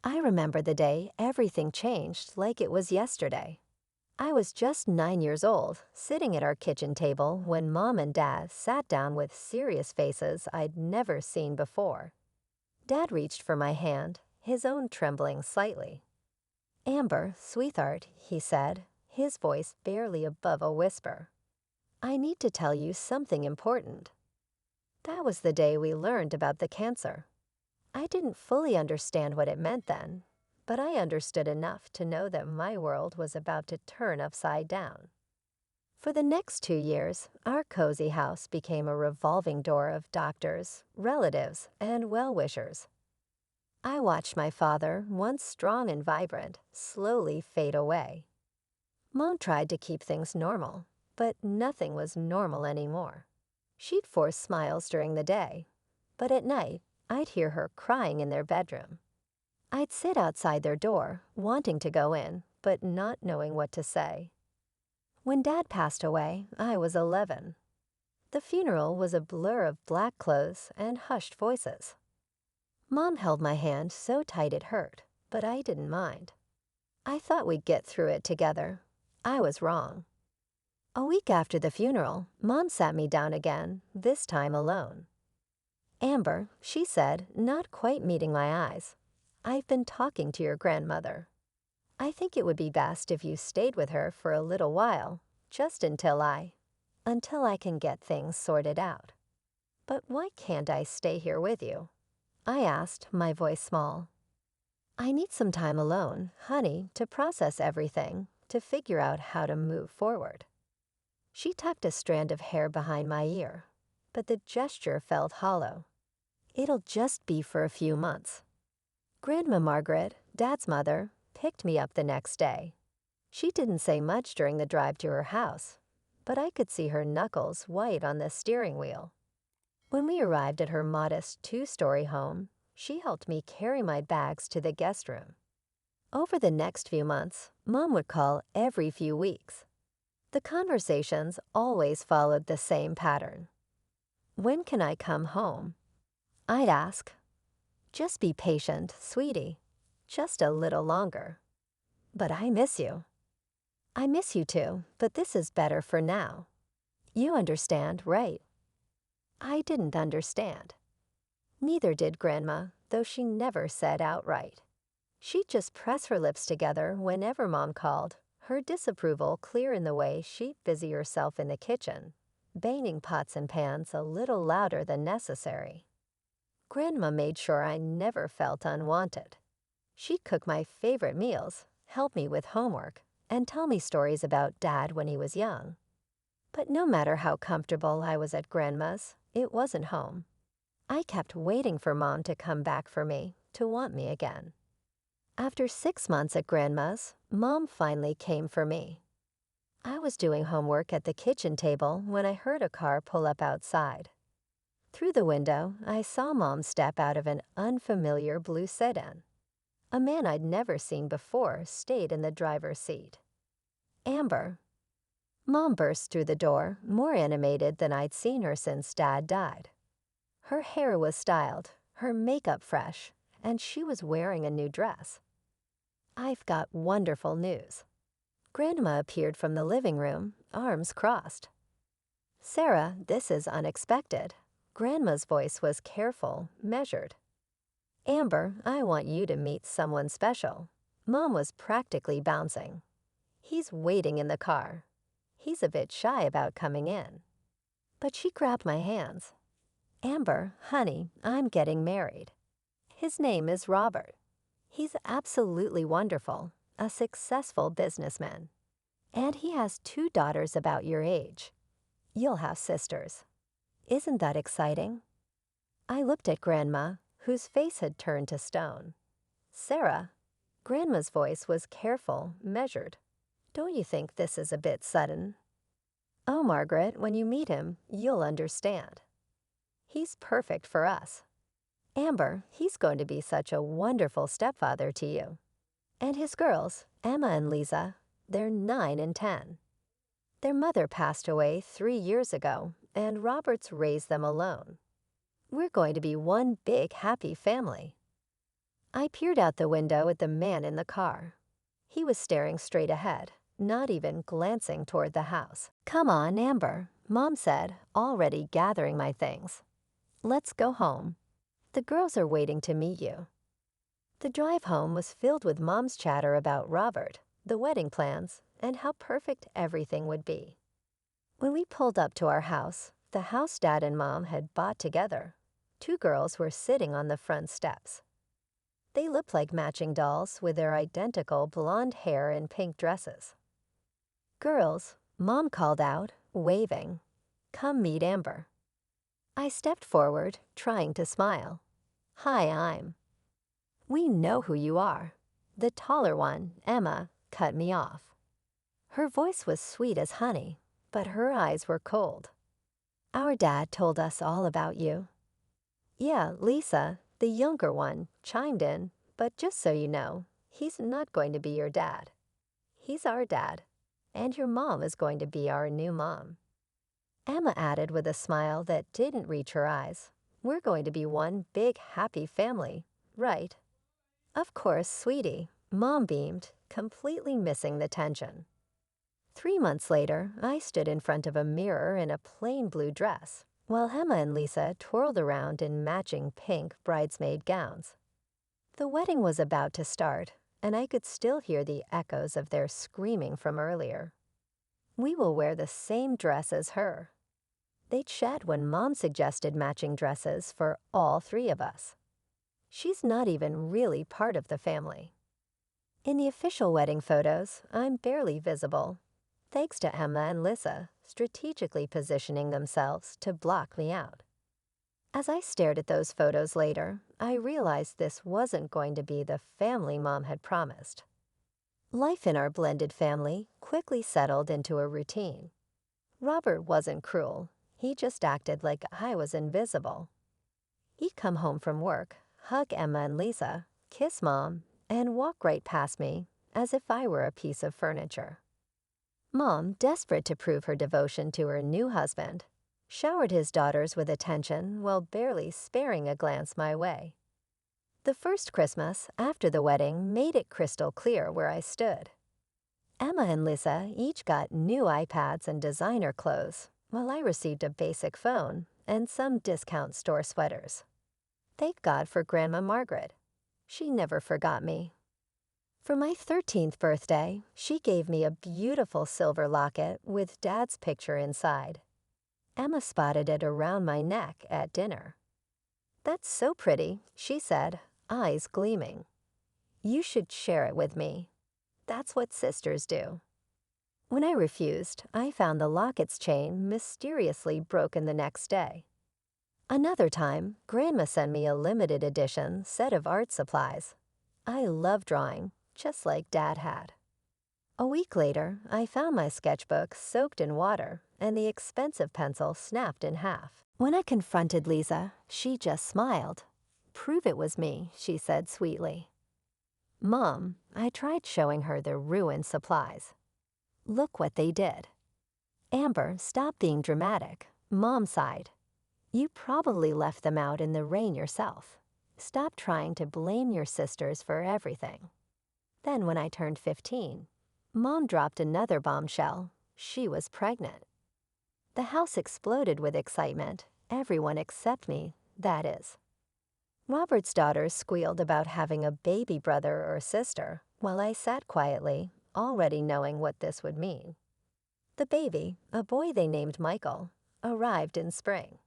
I remember the day everything changed like it was yesterday. I was just 9 years old, sitting at our kitchen table when Mom and Dad sat down with serious faces I'd never seen before. Dad reached for my hand, his own trembling slightly. "Amber, sweetheart," he said, his voice barely above a whisper. "I need to tell you something important." That was the day we learned about the cancer. I didn't fully understand what it meant then, but I understood enough to know that my world was about to turn upside down. For the next 2 years, our cozy house became a revolving door of doctors, relatives, and well-wishers. I watched my father, once strong and vibrant, slowly fade away. Mom tried to keep things normal, but nothing was normal anymore. She'd force smiles during the day, but at night, I'd hear her crying in their bedroom. I'd sit outside their door, wanting to go in, but not knowing what to say. When Dad passed away, I was 11. The funeral was a blur of black clothes and hushed voices. Mom held my hand so tight it hurt, but I didn't mind. I thought we'd get through it together. I was wrong. A week after the funeral, Mom sat me down again, this time alone. "Amber," she said, not quite meeting my eyes, "I've been talking to your grandmother. I think it would be best if you stayed with her for a little while, just until I can get things sorted out." "But why can't I stay here with you?" I asked, my voice small. "I need some time alone, honey, to process everything, to figure out how to move forward." She tucked a strand of hair behind my ear, but the gesture felt hollow. "It'll just be for a few months." Grandma Margaret, Dad's mother, picked me up the next day. She didn't say much during the drive to her house, but I could see her knuckles white on the steering wheel. When we arrived at her modest 2-story home, she helped me carry my bags to the guest room. Over the next few months, Mom would call every few weeks. The conversations always followed the same pattern. "When can I come home?" I'd ask. "Just be patient, sweetie. Just a little longer." "But I miss you." "I miss you too, but this is better for now. You understand, right?" I didn't understand. Neither did Grandma, though she never said outright. She'd just press her lips together whenever Mom called, her disapproval clear in the way she'd busy herself in the kitchen, banging pots and pans a little louder than necessary. Grandma made sure I never felt unwanted. She'd cook my favorite meals, help me with homework, and tell me stories about Dad when he was young. But no matter how comfortable I was at Grandma's, it wasn't home. I kept waiting for Mom to come back for me, to want me again. After 6 months at Grandma's, Mom finally came for me. I was doing homework at the kitchen table when I heard a car pull up outside. Through the window, I saw Mom step out of an unfamiliar blue sedan. A man I'd never seen before stayed in the driver's seat. "Amber." Mom burst through the door, more animated than I'd seen her since Dad died. Her hair was styled, her makeup fresh, and she was wearing a new dress. "I've got wonderful news." Grandma appeared from the living room, arms crossed. "Sarah, this is unexpected." Grandma's voice was careful, measured. "Amber, I want you to meet someone special." Mom was practically bouncing. "He's waiting in the car. He's a bit shy about coming in." But she grabbed my hands. "Amber, honey, I'm getting married. His name is Robert. He's absolutely wonderful, a successful businessman. And he has 2 daughters about your age. You'll have sisters. Isn't that exciting?" I looked at Grandma, whose face had turned to stone. "Sarah." Grandma's voice was careful, measured. "Don't you think this is a bit sudden?" "Oh, Margaret, when you meet him, you'll understand. He's perfect for us. Amber, he's going to be such a wonderful stepfather to you. And his girls, Emma and Lisa, they're 9 and 10. Their mother passed away 3 years ago, and Robert's raised them alone. We're going to be one big happy family." I peered out the window at the man in the car. He was staring straight ahead, not even glancing toward the house. "Come on, Amber," Mom said, already gathering my things. "Let's go home. The girls are waiting to meet you." The drive home was filled with Mom's chatter about Robert, the wedding plans, and how perfect everything would be. When we pulled up to our house, the house Dad and Mom had bought together, two girls were sitting on the front steps. They looked like matching dolls with their identical blonde hair and pink dresses. "Girls," Mom called out, waving. "Come meet Amber." I stepped forward, trying to smile. "Hi, I'm." "We know who you are." The taller one, Emma, cut me off. Her voice was sweet as honey, but her eyes were cold. "Our dad told us all about you." "Yeah, Lisa, the younger one, chimed in, but just so you know, he's not going to be your dad. He's our dad, and your mom is going to be our new mom." Emma added with a smile that didn't reach her eyes, "We're going to be one big happy family, right?" "Of course, sweetie," Mom beamed, completely missing the tension. 3 months later, I stood in front of a mirror in a plain blue dress, while Emma and Lisa twirled around in matching pink bridesmaid gowns. The wedding was about to start, and I could still hear the echoes of their screaming from earlier. "We will wear the same dress as her." They chat when Mom suggested matching dresses for all three of us. She's not even really part of the family. In the official wedding photos, I'm barely visible, thanks to Emma and Lisa strategically positioning themselves to block me out. As I stared at those photos later, I realized this wasn't going to be the family Mom had promised. Life in our blended family quickly settled into a routine. Robert wasn't cruel. He just acted like I was invisible. He'd come home from work, hug Emma and Lisa, kiss Mom, and walk right past me as if I were a piece of furniture. Mom, desperate to prove her devotion to her new husband, showered his daughters with attention while barely sparing a glance my way. The first Christmas after the wedding made it crystal clear where I stood. Emma and Lisa each got new iPads and designer clothes, while I received a basic phone and some discount store sweaters. Thank God for Grandma Margaret. She never forgot me. For my 13th birthday, she gave me a beautiful silver locket with Dad's picture inside. Emma spotted it around my neck at dinner. "That's so pretty," she said, eyes gleaming. "You should share it with me. That's what sisters do." When I refused, I found the locket's chain mysteriously broken the next day. Another time, Grandma sent me a limited edition set of art supplies. I love drawing, just like Dad had. A week later, I found my sketchbook soaked in water and the expensive pencil snapped in half. When I confronted Lisa, she just smiled. "Prove it was me," she said sweetly. "Mom," I tried showing her the ruined supplies. "Look what they did." "Amber, stop being dramatic," Mom sighed. "You probably left them out in the rain yourself. Stop trying to blame your sisters for everything." Then when I turned 15, Mom dropped another bombshell. She was pregnant. The house exploded with excitement, everyone except me, that is. Robert's daughters squealed about having a baby brother or sister, while I sat quietly, already knowing what this would mean. The baby, a boy they named Michael, arrived in spring.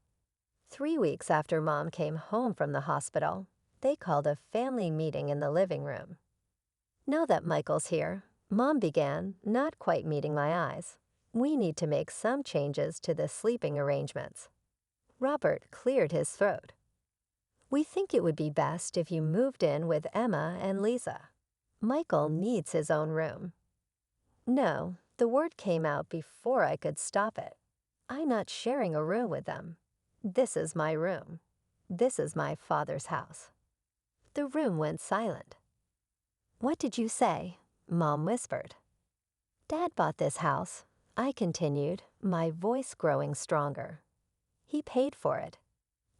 3 weeks after Mom came home from the hospital, they called a family meeting in the living room. "Now that Michael's here," Mom began, not quite meeting my eyes, "we need to make some changes to the sleeping arrangements." Robert cleared his throat. "We think it would be best if you moved in with Emma and Lisa. Michael needs his own room." No, the word came out before I could stop it. I'm not sharing a room with them. This is my room. This is my father's house. The room went silent. "What did you say?" Mom whispered. "Dad bought this house," I continued, my voice growing stronger. "He paid for it.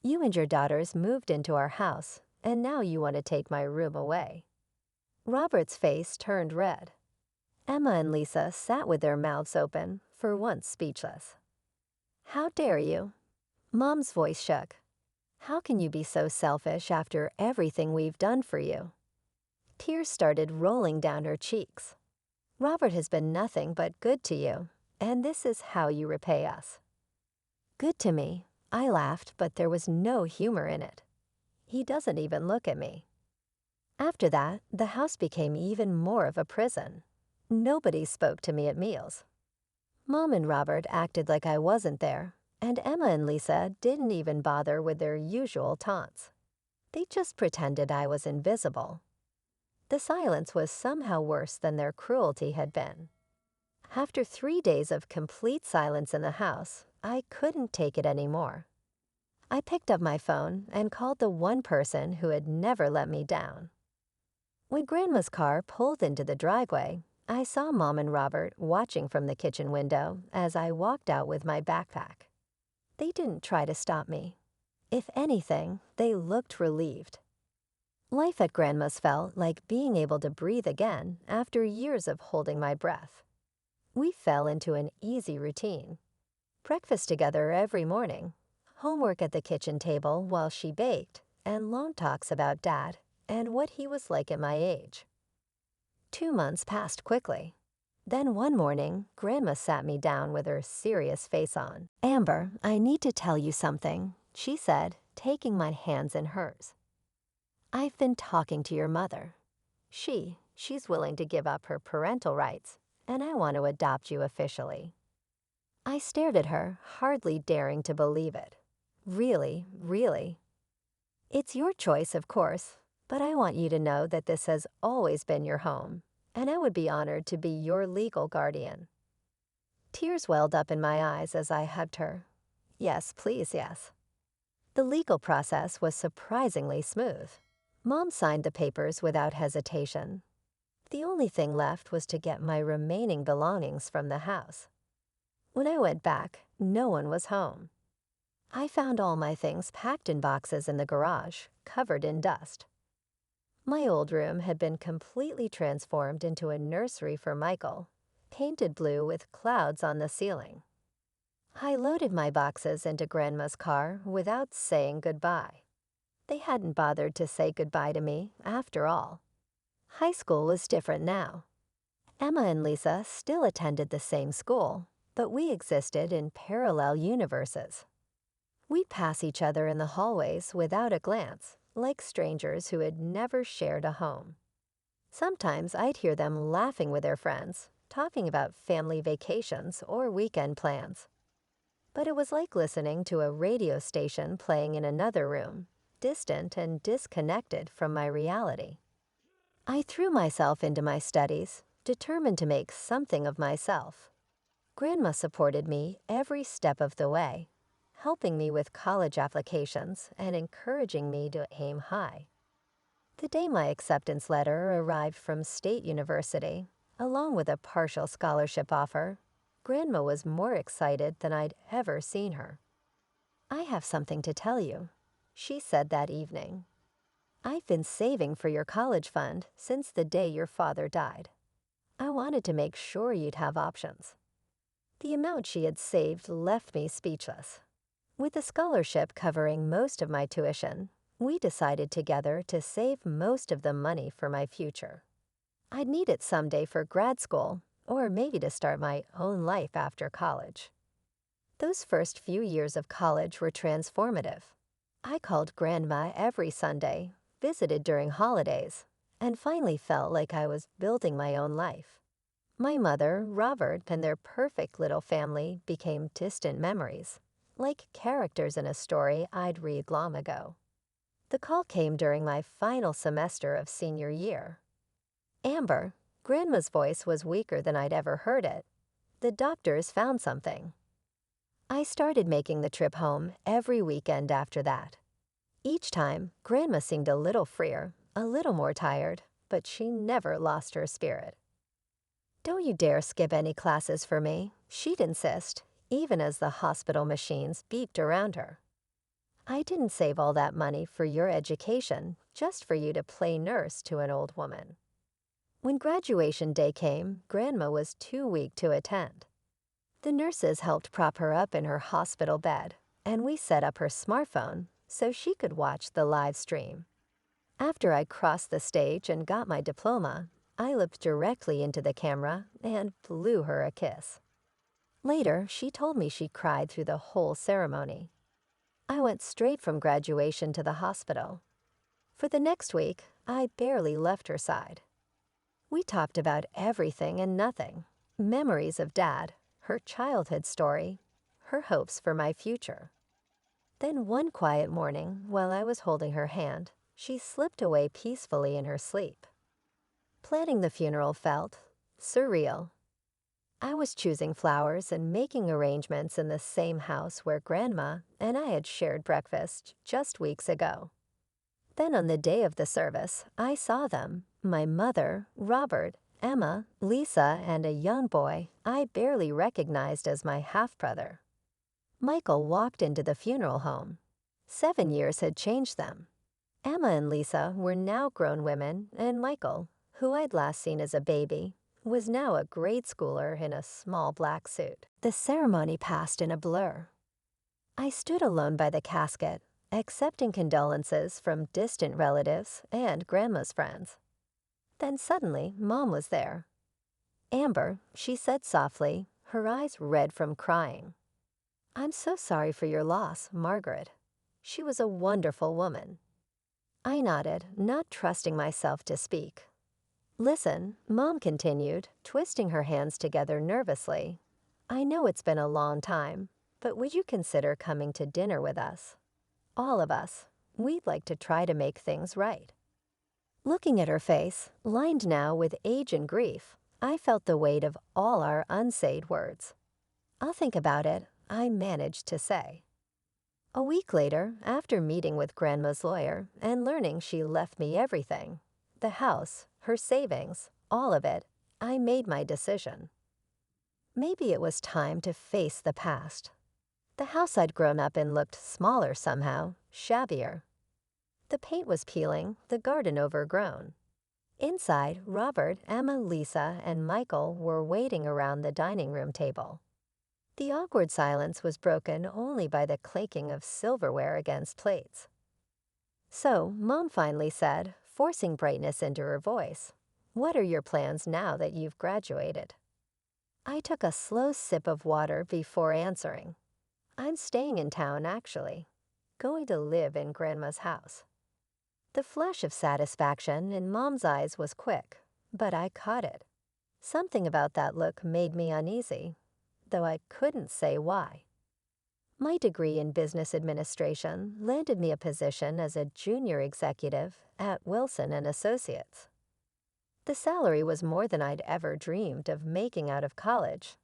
You and your daughters moved into our house, and now you want to take my room away." Robert's face turned red. Emma and Lisa sat with their mouths open, for once speechless. "How dare you?" Mom's voice shook. "How can you be so selfish after everything we've done for you?" Tears started rolling down her cheeks. "Robert has been nothing but good to you, and this is how you repay us." "Good to me?" I laughed, but there was no humor in it. "He doesn't even look at me." After that, the house became even more of a prison. Nobody spoke to me at meals. Mom and Robert acted like I wasn't there, and Emma and Lisa didn't even bother with their usual taunts. They just pretended I was invisible. The silence was somehow worse than their cruelty had been. After 3 days of complete silence in the house, I couldn't take it anymore. I picked up my phone and called the one person who had never let me down. When Grandma's car pulled into the driveway, I saw Mom and Robert watching from the kitchen window as I walked out with my backpack. They didn't try to stop me. If anything, they looked relieved. Life at Grandma's felt like being able to breathe again after years of holding my breath. We fell into an easy routine. Breakfast together every morning, homework at the kitchen table while she baked, and long talks about Dad and what he was like at my age. 2 months passed quickly. Then one morning, Grandma sat me down with her serious face on. "Amber, I need to tell you something," she said, taking my hands in hers. "I've been talking to your mother. She's willing to give up her parental rights, and I want to adopt you officially." I stared at her, hardly daring to believe it. "Really, really?" "It's your choice, of course, but I want you to know that this has always been your home, and I would be honored to be your legal guardian." Tears welled up in my eyes as I hugged her. "Yes, please, yes." The legal process was surprisingly smooth. Mom signed the papers without hesitation. The only thing left was to get my remaining belongings from the house. When I went back, no one was home. I found all my things packed in boxes in the garage, covered in dust. My old room had been completely transformed into a nursery for Michael, painted blue with clouds on the ceiling. I loaded my boxes into Grandma's car without saying goodbye. They hadn't bothered to say goodbye to me, after all. High school was different now. Emma and Lisa still attended the same school, but we existed in parallel universes. We'd pass each other in the hallways without a glance, like strangers who had never shared a home. Sometimes I'd hear them laughing with their friends, talking about family vacations or weekend plans. But it was like listening to a radio station playing in another room, distant and disconnected from my reality. I threw myself into my studies, determined to make something of myself. Grandma supported me every step of the way, helping me with college applications and encouraging me to aim high. The day my acceptance letter arrived from State University, along with a partial scholarship offer, Grandma was more excited than I'd ever seen her. "I have something to tell you," she said that evening. "I've been saving for your college fund since the day your father died. I wanted to make sure you'd have options." The amount she had saved left me speechless. With the scholarship covering most of my tuition, we decided together to save most of the money for my future. I'd need it someday for grad school, or maybe to start my own life after college. Those first few years of college were transformative. I called Grandma every Sunday, visited during holidays, and finally felt like I was building my own life. My mother, Robert, and their perfect little family became distant memories, like characters in a story I'd read long ago. The call came during my final semester of senior year. "Amber," Grandma's voice was weaker than I'd ever heard it. "The doctors found something." I started making the trip home every weekend after that. Each time, Grandma seemed a little freer, a little more tired, but she never lost her spirit. "Don't you dare skip any classes for me," she'd insist, even as the hospital machines beeped around her. "I didn't save all that money for your education, just for you to play nurse to an old woman. When graduation day came, Grandma was too weak to attend. The nurses helped prop her up in her hospital bed, and we set up her smartphone so she could watch the live stream. After I crossed the stage and got my diploma, I looked directly into the camera and blew her a kiss. Later, she told me she cried through the whole ceremony. I went straight from graduation to the hospital. For the next week, I barely left her side. We talked about everything and nothing. Memories of Dad, her childhood story, her hopes for my future. Then one quiet morning, while I was holding her hand, she slipped away peacefully in her sleep. Planning the funeral felt surreal. I was choosing flowers and making arrangements in the same house where Grandma and I had shared breakfast just weeks ago. Then on the day of the service, I saw them, my mother, Robert, Emma, Lisa, and a young boy I barely recognized as my half-brother. Michael walked into the funeral home. 7 years had changed them. Emma and Lisa were now grown women, and Michael, who I'd last seen as a baby, was now a grade schooler in a small black suit. The ceremony passed in a blur. I stood alone by the casket, accepting condolences from distant relatives and Grandma's friends. Then suddenly, Mom was there. "Amber," she said softly, her eyes red from crying. "I'm so sorry for your loss, Margaret. She was a wonderful woman." I nodded, not trusting myself to speak. "Listen," Mom continued, twisting her hands together nervously. "I know it's been a long time, but would you consider coming to dinner with us? All of us. We'd like to try to make things right." Looking at her face, lined now with age and grief, I felt the weight of all our unsaid words. "I'll think about it," I managed to say. A week later, after meeting with Grandma's lawyer and learning she left me everything, the house, her savings, all of it, I made my decision. Maybe it was time to face the past. The house I'd grown up in looked smaller somehow, shabbier. The paint was peeling, the garden overgrown. Inside, Robert, Emma, Lisa, and Michael were waiting around the dining room table. The awkward silence was broken only by the clinking of silverware against plates. So, Mom finally said, forcing brightness into her voice, "What are your plans now that you've graduated?" I took a slow sip of water before answering. "I'm staying in town, actually. Going to live in Grandma's house." The flash of satisfaction in Mom's eyes was quick, but I caught it. Something about that look made me uneasy, though I couldn't say why. My degree in business administration landed me a position as a junior executive at Wilson and Associates. The salary was more than I'd ever dreamed of making out of college,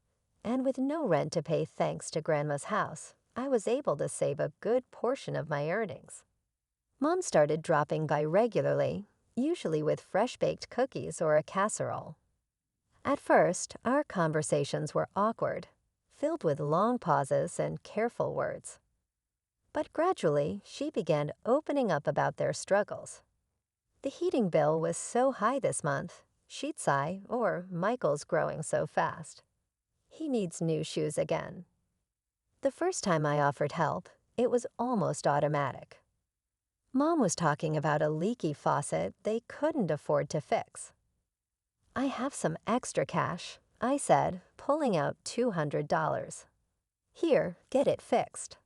and with no rent to pay thanks to Grandma's house, I was able to save a good portion of my earnings. Mom started dropping by regularly, usually with fresh-baked cookies or a casserole. At first, our conversations were awkward, filled with long pauses and careful words. But gradually, she began opening up about their struggles. The heating bill was so high this month, she'd sigh, or "Michael's growing so fast. He needs new shoes again." The first time I offered help, it was almost automatic. Mom was talking about a leaky faucet they couldn't afford to fix. "I have some extra cash," I said, pulling out $200. "Here, get it fixed."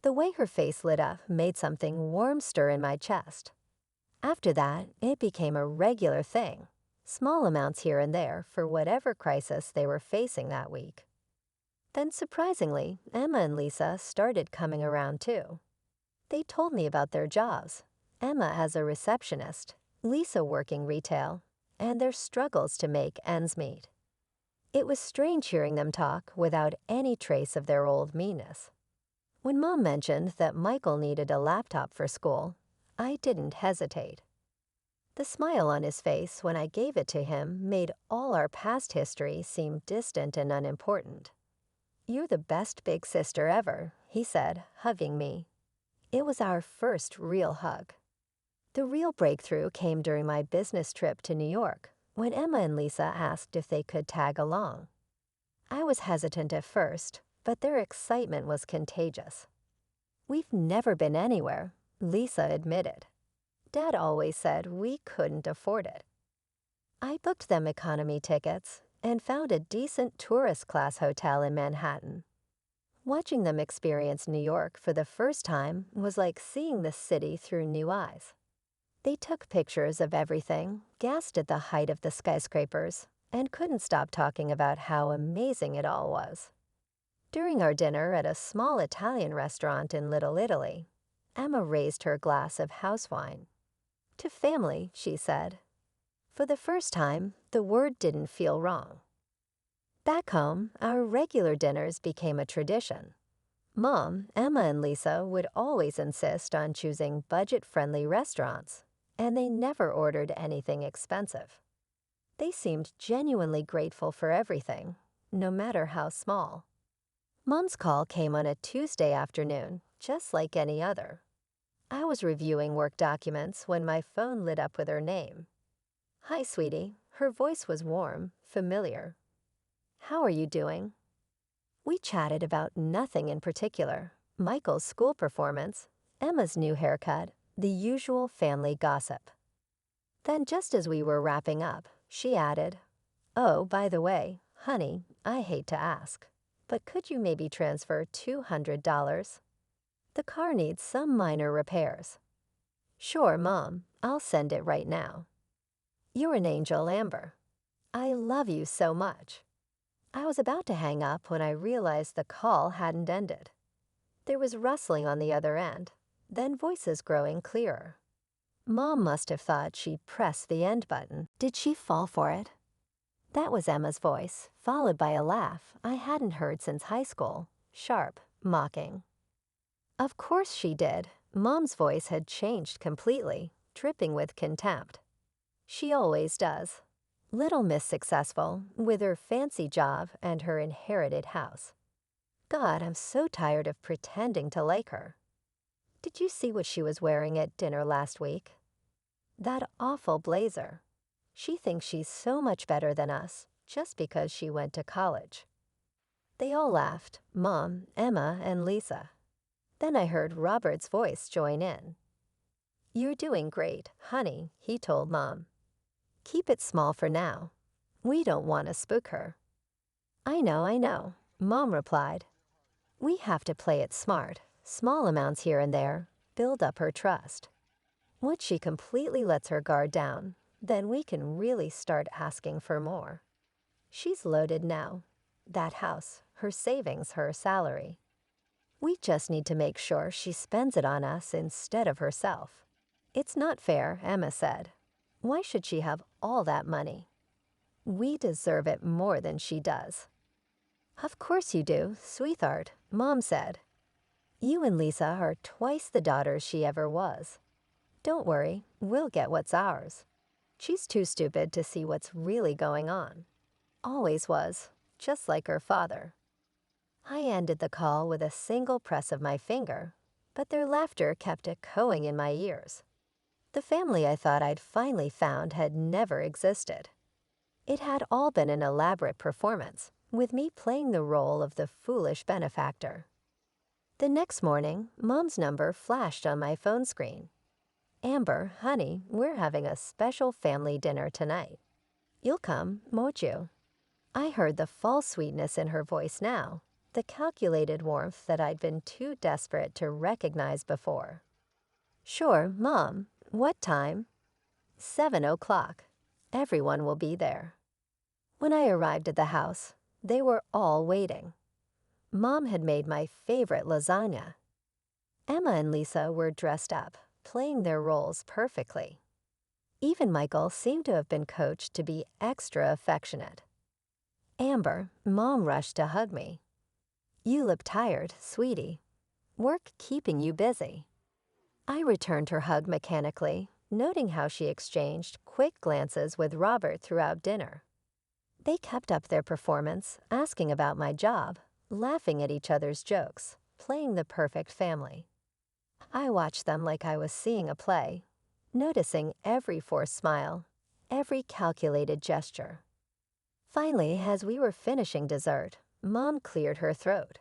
The way her face lit up made something warm stir in my chest. After that, it became a regular thing, small amounts here and there for whatever crisis they were facing that week. Then surprisingly, Emma and Lisa started coming around too. They told me about their jobs, Emma as a receptionist, Lisa working retail, and their struggles to make ends meet. It was strange hearing them talk without any trace of their old meanness. When Mom mentioned that Michael needed a laptop for school, I didn't hesitate. The smile on his face when I gave it to him made all our past history seem distant and unimportant. "You're the best big sister ever," he said, hugging me. It was our first real hug. The real breakthrough came during my business trip to New York, when Emma and Lisa asked if they could tag along. I was hesitant at first, but their excitement was contagious. "We've never been anywhere," Lisa admitted. "Dad always said we couldn't afford it." I booked them economy tickets and found a decent tourist class hotel in Manhattan. Watching them experience New York for the first time was like seeing the city through new eyes. They took pictures of everything, gasped at the height of the skyscrapers, and couldn't stop talking about how amazing it all was. During our dinner at a small Italian restaurant in Little Italy, Emma raised her glass of house wine. "To family," she said. For the first time, the word didn't feel wrong. Back home, our regular dinners became a tradition. Mom, Emma, and Lisa would always insist on choosing budget-friendly restaurants, and they never ordered anything expensive. They seemed genuinely grateful for everything, no matter how small. Mom's call came on a Tuesday afternoon, just like any other. I was reviewing work documents when my phone lit up with her name. "Hi, sweetie." Her voice was warm, familiar. "How are you doing?" We chatted about nothing in particular: Michael's school performance, Emma's new haircut, the usual family gossip. Then, just as we were wrapping up, she added, "Oh, by the way, honey, I hate to ask, but could you maybe transfer $200? The car needs some minor repairs." "Sure, Mom, I'll send it right now." "You're an angel, Amber. I love you so much." I was about to hang up when I realized the call hadn't ended. There was rustling on the other end, then voices growing clearer. Mom must have thought she pressed the end button. Did she fall for it? That was Emma's voice, followed by a laugh I hadn't heard since high school, sharp, mocking. Of course she did. Mom's voice had changed completely, dripping with contempt. She always does. Little Miss Successful, with her fancy job and her inherited house. God, I'm so tired of pretending to like her. Did you see what she was wearing at dinner last week? That awful blazer. She thinks she's so much better than us just because she went to college. They all laughed, Mom, Emma, and Lisa. Then I heard Robert's voice join in. "You're doing great, honey," he told Mom. "Keep it small for now. We don't want to spook her." I know," Mom replied. "We have to play it smart. Small amounts here and there build up her trust. Once she completely lets her guard down, then we can really start asking for more. She's loaded now. That house, her savings, her salary. We just need to make sure she spends it on us instead of herself." "It's not fair," Emma said. "Why should she have all that money?" "We deserve it more than she does." "Of course you do, sweetheart," Mom said. "You and Lisa are twice the daughters she ever was. Don't worry, we'll get what's ours. She's too stupid to see what's really going on. Always was, just like her father." I ended the call with a single press of my finger, but their laughter kept echoing in my ears. The family I thought I'd finally found had never existed. It had all been an elaborate performance, with me playing the role of the foolish benefactor. The next morning, Mom's number flashed on my phone screen. "Amber, honey, we're having a special family dinner tonight. You'll come, won't you?" I heard the false sweetness in her voice now, the calculated warmth that I'd been too desperate to recognize before. "Sure, Mom. What time?" 7 o'clock. Everyone will be there." When I arrived at the house, they were all waiting. Mom had made my favorite lasagna. Emma and Lisa were dressed up, playing their roles perfectly. Even Michael seemed to have been coached to be extra affectionate. "Amber," Mom rushed to hug me. "You look tired, sweetie. Work keeping you busy." I returned her hug mechanically, noting how she exchanged quick glances with Robert throughout dinner. They kept up their performance, asking about my job, laughing at each other's jokes, playing the perfect family. I watched them like I was seeing a play. noticing every forced smile, every calculated gesture. Finally, as we were finishing dessert, Mom cleared her throat.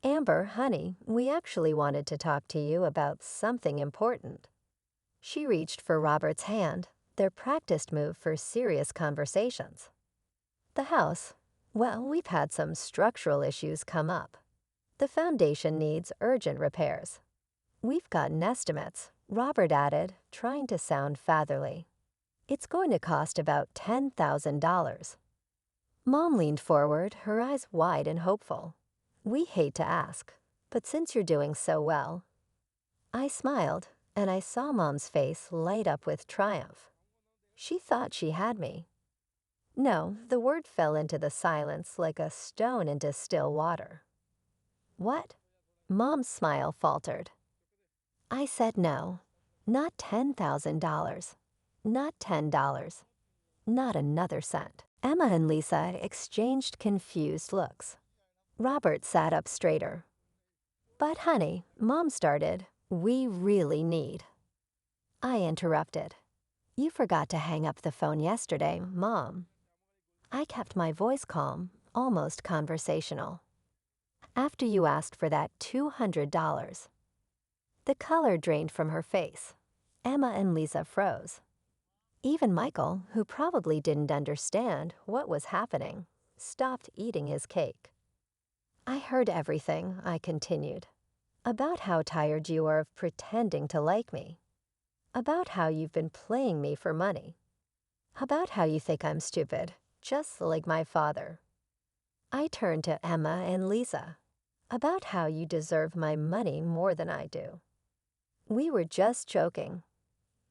"Amber, honey, we actually wanted to talk to you about something important." She reached for Robert's hand, their practiced move for serious conversations. "The house. Well, we've had some structural issues come up. The foundation needs urgent repairs. We've gotten estimates," Robert added, trying to sound fatherly. "It's going to cost about $10,000. Mom leaned forward, her eyes wide and hopeful. "We hate to ask, but since you're doing so well." I smiled, and I saw Mom's face light up with triumph. She thought she had me. No, the word fell into the silence like a stone into still water. "What?" Mom's smile faltered. I said no. Not $10,000. Not $10. Not another cent. Emma and Lisa exchanged confused looks. Robert sat up straighter. "But honey," Mom started, "we really need." I interrupted. "You forgot to hang up the phone yesterday, Mom." I kept my voice calm, almost conversational. "After you asked for that $200. The color drained from her face. Emma and Lisa froze. Even Michael, who probably didn't understand what was happening, stopped eating his cake. "I heard everything," I continued. "About how tired you are of pretending to like me. About how you've been playing me for money. About how you think I'm stupid, just like my father." I turned to Emma and Lisa. "About how you deserve my money more than I do." We were just joking.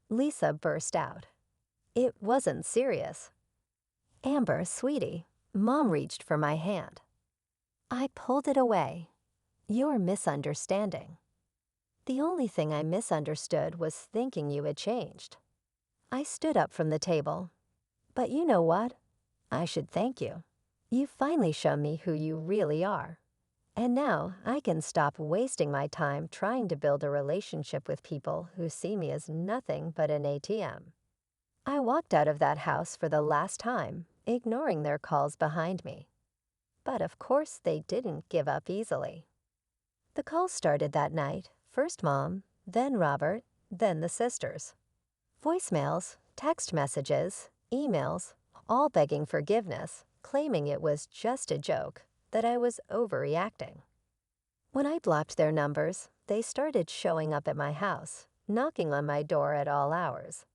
Lisa burst out. "It wasn't serious." "Amber, sweetie," Mom reached for my hand. I pulled it away. "You're misunderstanding." "The only thing I misunderstood was thinking you had changed." I stood up from the table. "But you know what? I should thank you. You've finally shown me who you really are. And now I can stop wasting my time trying to build a relationship with people who see me as nothing but an ATM." I walked out of that house for the last time, ignoring their calls behind me. But of course they didn't give up easily. The calls started that night, first Mom, then Robert, then the sisters. Voicemails, text messages, emails, all begging forgiveness, claiming it was just a joke, that I was overreacting. When I blocked their numbers, they started showing up at my house, knocking on my door at all hours.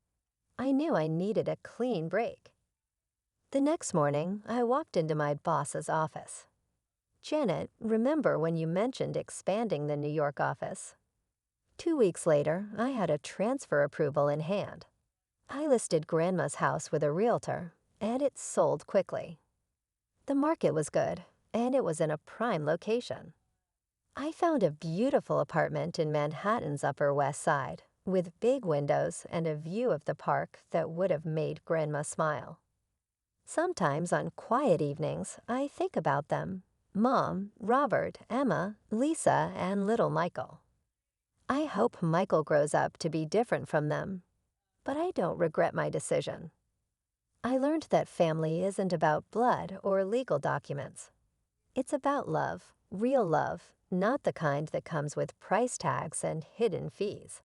I knew I needed a clean break. The next morning, I walked into my boss's office. "Janet, remember when you mentioned expanding the New York office?" 2 weeks later, I had a transfer approval in hand. I listed Grandma's house with a realtor, and it sold quickly. The market was good, and it was in a prime location. I found a beautiful apartment in Manhattan's Upper West Side, with big windows and a view of the park that would have made Grandma smile. Sometimes on quiet evenings, I think about them: Mom, Robert, Emma, Lisa, and little Michael. I hope Michael grows up to be different from them, but I don't regret my decision. I learned that family isn't about blood or legal documents. It's about love, real love, not the kind that comes with price tags and hidden fees.